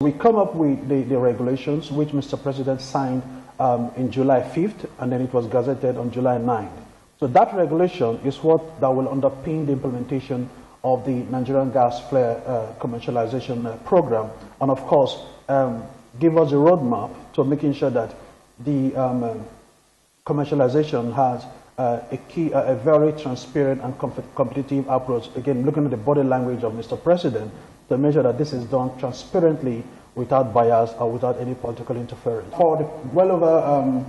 We come up with the regulations, which Mr. President signed in July 5th, and then it was gazetted on July 9th. So that regulation is what that will underpin the implementation of the Nigerian gas flare commercialization program, and of course, give us a roadmap to making sure that the commercialization has a very transparent and competitive approach. Again, looking at the body language of Mr. President, to make sure that this is done transparently without bias or without any political interference. For the well over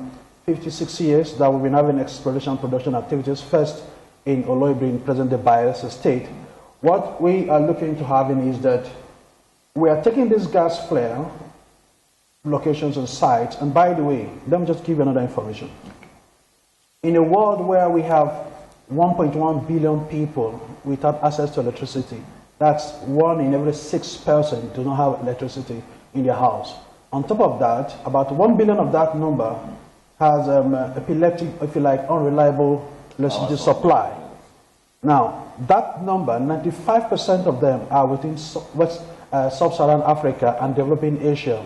56 years that we've been having exploration and production activities, first in Oloibiri in present-day Bayelsa State, what we are looking to having is that we are taking this gas flare locations and sites, and by the way, let me just give you another information. In a world where we have 1.1 billion people without access to electricity, that's 1 in every 6 persons do not have electricity in their house. On top of that, about 1 billion of that number has epileptic, if you like, unreliable electricity supply. Now, that number, 95% of them are within sub-Saharan Africa and developing Asia.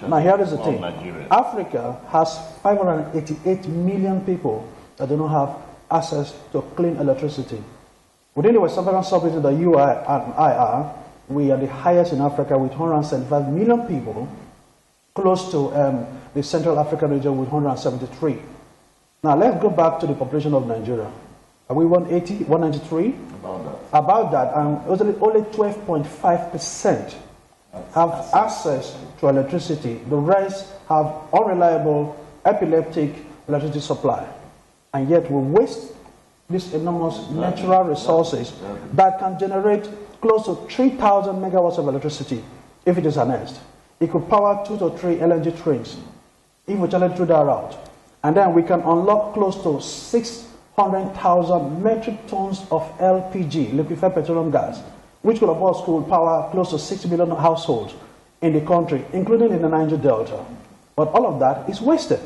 Now, here is the thing. Africa has 588 million people that do not have access to clean electricity. Within the West African sub-region that you and I are, we are the highest in Africa with 175 million people, close to the Central African region with 173. Now, let's go back to the population of Nigeria. Are we 180, 193? About that, and only 12.5% have access to electricity. The rest have unreliable, epileptic electricity supply. And yet we waste these enormous natural resources that can generate close to 3,000 megawatts of electricity if it is harnessed. It could power 2 to 3 LNG trains if we challenge through that route. And then we can unlock close to 600,000 metric tons of LPG, liquefied petroleum gas, which could, of course, could power close to 6 million households in the country, including in the Niger Delta. But all of that is wasted.